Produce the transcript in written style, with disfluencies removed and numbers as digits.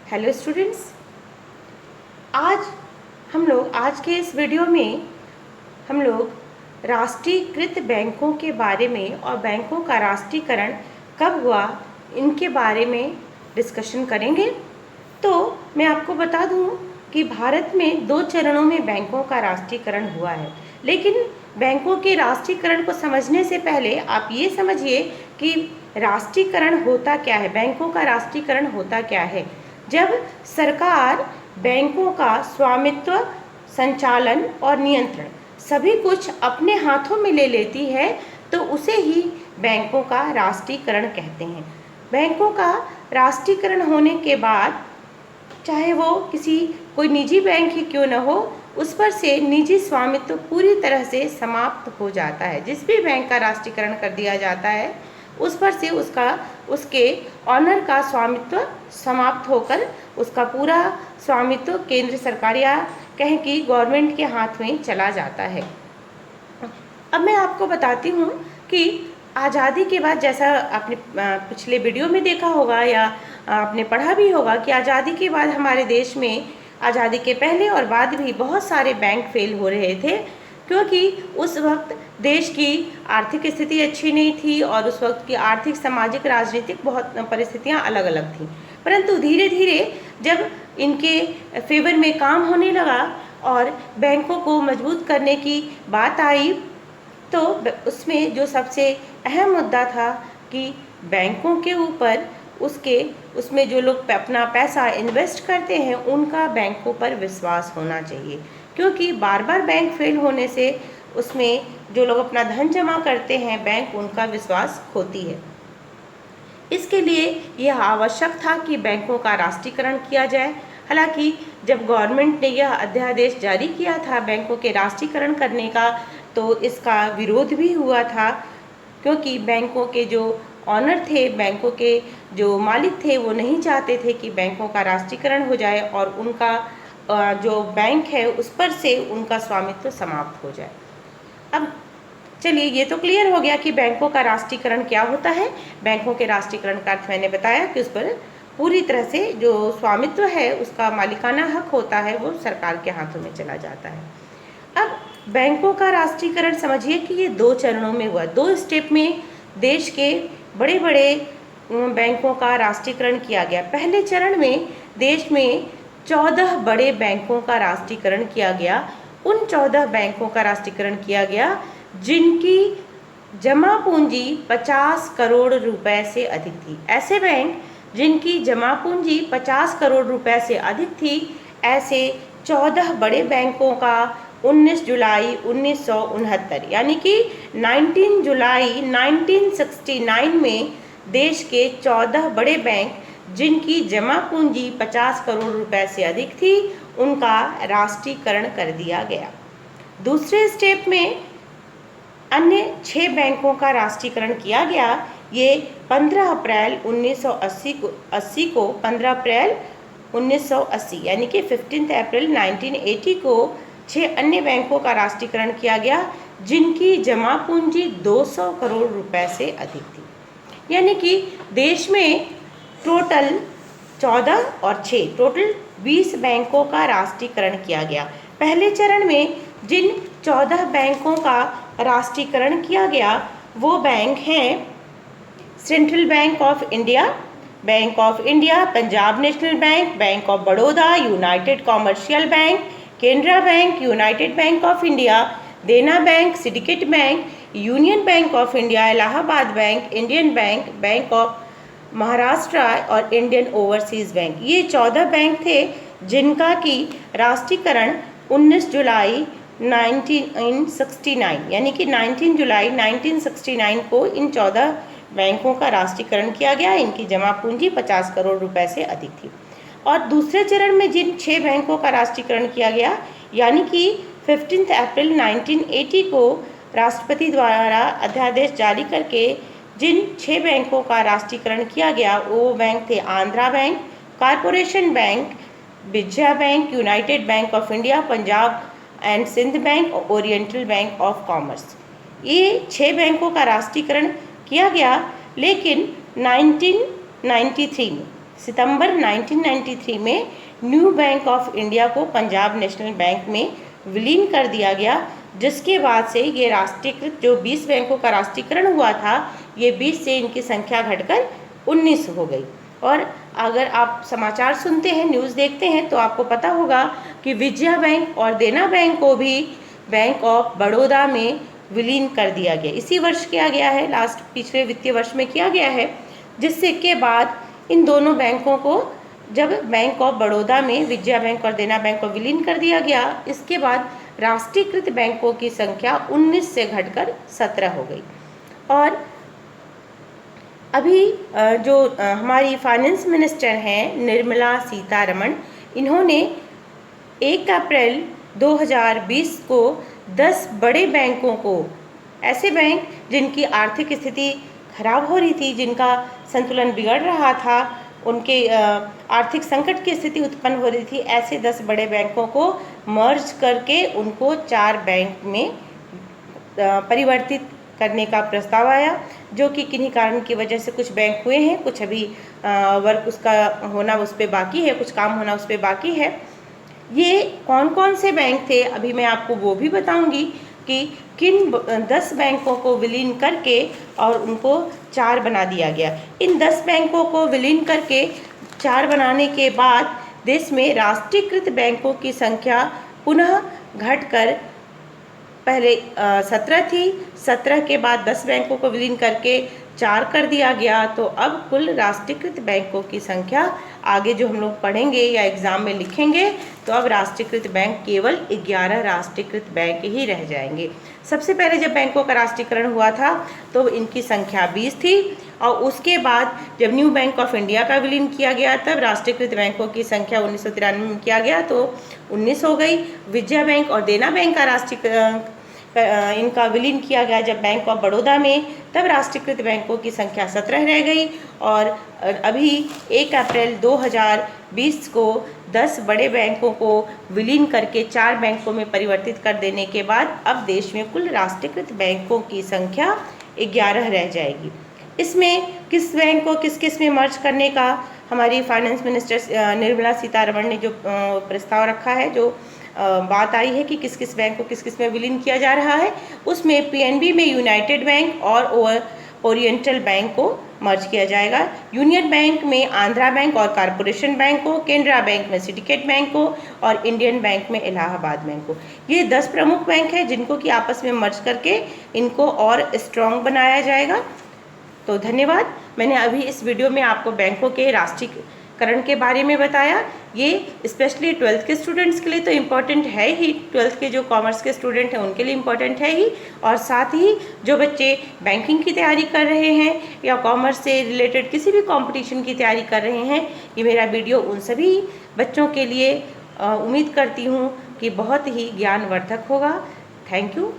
Hello students, आज के इस वीडियो में हम लोग राष्ट्रीयकृत बैंकों के बारे में और बैंकों का राष्ट्रीयकरण कब हुआ इनके बारे में डिस्कशन करेंगे। तो मैं आपको बता दूं कि भारत में 2 चरणों में बैंकों का राष्ट्रीयकरण हुआ है। लेकिन बैंकों के राष्ट्रीयकरण को समझने से पहले आप ये समझिए कि राष्ट्रीयकरण होता क्या है, बैंकों का राष्ट्रीयकरण होता क्या है। जब सरकार बैंकों का स्वामित्व, संचालन और नियंत्रण सभी कुछ अपने हाथों में ले लेती है तो उसे ही बैंकों का राष्ट्रीयकरण कहते हैं। बैंकों का राष्ट्रीयकरण होने के बाद चाहे वो कोई निजी बैंक ही क्यों न हो, उस पर से निजी स्वामित्व पूरी तरह से समाप्त हो जाता है। जिस भी बैंक का राष्ट्रीयकरण कर दिया जाता है उस पर से उसके ऑनर का स्वामित्व समाप्त होकर उसका पूरा स्वामित्व केंद्र सरकार या कहें कि गवर्नमेंट के हाथ में चला जाता है। अब मैं आपको बताती हूँ कि आज़ादी के बाद, जैसा आपने पिछले वीडियो में देखा होगा या आपने पढ़ा भी होगा कि आज़ादी के बाद हमारे देश में आज़ादी के पहले और बाद भी बहुत सारे बैंक फेल हो रहे थे, क्योंकि उस वक्त देश की आर्थिक स्थिति अच्छी नहीं थी और उस वक्त की आर्थिक, सामाजिक, राजनीतिक बहुत परिस्थितियां अलग अलग थीं। परंतु धीरे धीरे जब इनके फेवर में काम होने लगा और बैंकों को मजबूत करने की बात आई तो उसमें जो सबसे अहम मुद्दा था कि बैंकों के ऊपर उसमें जो लोग अपना पैसा इन्वेस्ट करते हैं उनका बैंकों पर विश्वास होना चाहिए, क्योंकि बार बार बैंक फेल होने से उसमें जो लोग अपना धन जमा करते हैं बैंक उनका विश्वास खोती है। इसके लिए यह आवश्यक था कि बैंकों का राष्ट्रीयकरण किया जाए। हालांकि जब गवर्नमेंट ने यह अध्यादेश जारी किया था बैंकों के राष्ट्रीयकरण करने का तो इसका विरोध भी हुआ था, क्योंकि बैंकों के जो ऑनर थे, बैंकों के जो मालिक थे, वो नहीं चाहते थे कि बैंकों का राष्ट्रीयकरण हो जाए और उनका जो बैंक है उस पर से उनका स्वामित्व समाप्त हो जाए। अब चलिए, ये तो क्लियर हो गया कि बैंकों का राष्ट्रीयकरण क्या होता है। बैंकों के राष्ट्रीयकरण का अर्थ मैंने बताया कि उस पर पूरी तरह से जो स्वामित्व है, उसका मालिकाना हक होता है, वो सरकार के हाथों में चला जाता है। अब बैंकों का राष्ट्रीयकरण समझिए कि ये 2 चरणों में हुआ। 2 स्टेप में देश के बड़े बड़े बैंकों का राष्ट्रीयकरण किया गया। पहले चरण में देश में 14 बड़े बैंकों का राष्ट्रीयकरण किया गया। उन 14 बैंकों का राष्ट्रीयकरण किया गया जिनकी जमा पूंजी 50 करोड़ रुपए से अधिक थी। ऐसे बैंक जिनकी जमा पूंजी 50 करोड़ रुपए से अधिक थी, ऐसे 14 बड़े बैंकों का 19 जुलाई 1969 यानी कि 19 जुलाई 1969 में देश के 14 बड़े बैंक जिनकी जमा पूंजी 50 करोड़ रुपए से अधिक थी उनका राष्ट्रीयकरण कर दिया गया। दूसरे स्टेप में अन्य 6 बैंकों का राष्ट्रीयकरण किया गया। ये 15 अप्रैल 1980 को 15 अप्रैल 1980 यानी कि 15 अप्रैल 1980 को 6 अन्य बैंकों का राष्ट्रीयकरण किया गया जिनकी जमा पूंजी 200 करोड़ रुपए से अधिक थी। यानी कि देश में टोटल 14 और 6 टोटल 20 बैंकों का राष्ट्रीयकरण किया गया। पहले चरण में जिन 14 बैंकों का राष्ट्रीयकरण किया गया वो बैंक हैं central bank of India, bank of India, Punjab national bank, bank of Baroda, united commercial bank, Canara bank, united bank of India, Dena bank, syndicate bank, union bank of India, Allahabad bank, Indian bank, bank of Maharashtra और Indian overseas bank. ये 14 bank थे जिनका की राष्ट्रीयकरण 19 जुलाई 1969 यानी कि 19 जुलाई 1969 को इन 14 बैंकों का राष्ट्रीयकरण किया गया। इनकी जमा पूंजी 50 करोड़ रुपए से अधिक थी। और दूसरे चरण में जिन 6 बैंकों का राष्ट्रीयकरण किया गया यानी कि 15 अप्रैल 1980 को राष्ट्रपति द्वारा अध्यादेश जारी करके जिन 6 बैंकों का राष्ट्रीयकरण किया गया वो बैंक थे Andhra bank, corporation bank, Vijaya bank, united bank of India, Punjab and Sindh bank और ओरिएंटल बैंक ऑफ कॉमर्स। ये 6 बैंकों का राष्ट्रीयकरण किया गया। लेकिन 1993 में सितंबर 1993 में न्यू बैंक ऑफ इंडिया को पंजाब नेशनल बैंक में विलीन कर दिया गया, जिसके बाद से ये राष्ट्रीयकृत जो 20 बैंकों का राष्ट्रीयकरण हुआ था, ये 20 से इनकी संख्या घटकर 19 हो गई। और अगर आप समाचार सुनते हैं, न्यूज़ देखते हैं, तो आपको पता होगा कि विजया बैंक और देना बैंक को भी बैंक ऑफ बड़ौदा में विलीन कर दिया गया। इसी वर्ष किया गया है, लास्ट पिछले वित्तीय वर्ष में किया गया है, जिससे के बाद इन दोनों बैंकों को जब बैंक ऑफ बड़ौदा में विजया बैंक और देना बैंक को विलीन कर दिया गया, इसके बाद राष्ट्रीयकृत बैंकों की संख्या 19 से घटकर 17 हो गई। और अभी जो हमारी फाइनेंस मिनिस्टर हैं निर्मला सीतारमण, इन्होंने 1 अप्रैल 2020 को 10 बड़े बैंकों को, ऐसे बैंक जिनकी आर्थिक स्थिति खराब हो रही थी, जिनका संतुलन बिगड़ रहा था, उनके आर्थिक संकट की स्थिति उत्पन्न हो रही थी, ऐसे 10 बड़े बैंकों को मर्ज करके उनको 4 बैंक में परिवर्तित करने का प्रस्ताव आया, जो कि किन्हीं कारण की वजह से कुछ बैंक हुए हैं, कुछ अभी वर्क उसका होना उस पर बाकी है, कुछ काम होना उस पर बाकी है। ये कौन कौन से बैंक थे, अभी मैं आपको वो भी बताऊंगी कि किन 10 बैंकों को विलीन करके और उनको 4 बना दिया गया। इन 10 बैंकों को विलीन करके 4 बनाने के बाद देश में राष्ट्रीयकृत बैंकों की संख्या पुनः घटकर पहले 17 थी, 17 के बाद 10 बैंकों को विलीन करके 4 कर दिया गया। तो अब कुल राष्ट्रीयकृत बैंकों की संख्या, आगे जो हम लोग पढ़ेंगे या एग्ज़ाम में लिखेंगे, तो अब राष्ट्रीयकृत बैंक केवल 11 राष्ट्रीयकृत बैंक ही रह जाएंगे। सबसे पहले जब बैंकों का राष्ट्रीयकरण हुआ था तो इनकी संख्या 20 थी, और उसके बाद जब न्यू बैंक ऑफ इंडिया का विलीन किया गया तब राष्ट्रीयकृत बैंकों की संख्या 1993 में किया गया तो 19 हो गई। विजया बैंक और देना बैंक का इनका विलीन किया गया जब बैंक ऑफ बड़ौदा में, तब राष्ट्रीयकृत बैंकों की संख्या 17 रह गई। और अभी 1 अप्रैल 2020 को 10 बड़े बैंकों को विलीन करके 4 बैंकों में परिवर्तित कर देने के बाद अब देश में कुल राष्ट्रीयकृत बैंकों की संख्या 11 रह जाएगी। इसमें किस बैंक को किस किस में मर्ज करने का हमारी फाइनेंस मिनिस्टर निर्मला सीतारमण ने जो प्रस्ताव रखा है, जो बात आई है कि किस किस बैंक को किस किस में विलीन किया जा रहा है, उसमें पीएनबी में यूनाइटेड बैंक और ओरिएंटल बैंक को मर्ज किया जाएगा। यूनियन बैंक में आंध्रा बैंक और कॉरपोरेशन बैंक को, केनरा बैंक में सिंडिकेट बैंक को और इंडियन बैंक में इलाहाबाद बैंक को। ये 10 प्रमुख बैंक हैं जिनको कि आपस में मर्ज करके इनको और स्ट्रॉन्ग बनाया जाएगा। तो धन्यवाद। मैंने अभी इस वीडियो में आपको बैंकों के राष्ट्रीयकरण के बारे में बताया। ये स्पेशली 12th के स्टूडेंट्स के लिए तो इम्पॉर्टेंट है ही, 12th के जो कॉमर्स के स्टूडेंट हैं उनके लिए इम्पॉर्टेंट है ही, और साथ ही जो बच्चे बैंकिंग की तैयारी कर रहे हैं या कॉमर्स से रिलेटेड किसी भी कंपटीशन की तैयारी कर रहे हैं, ये मेरा वीडियो उन सभी बच्चों के लिए उम्मीद करती हूँ कि बहुत ही ज्ञानवर्धक होगा। Thank you.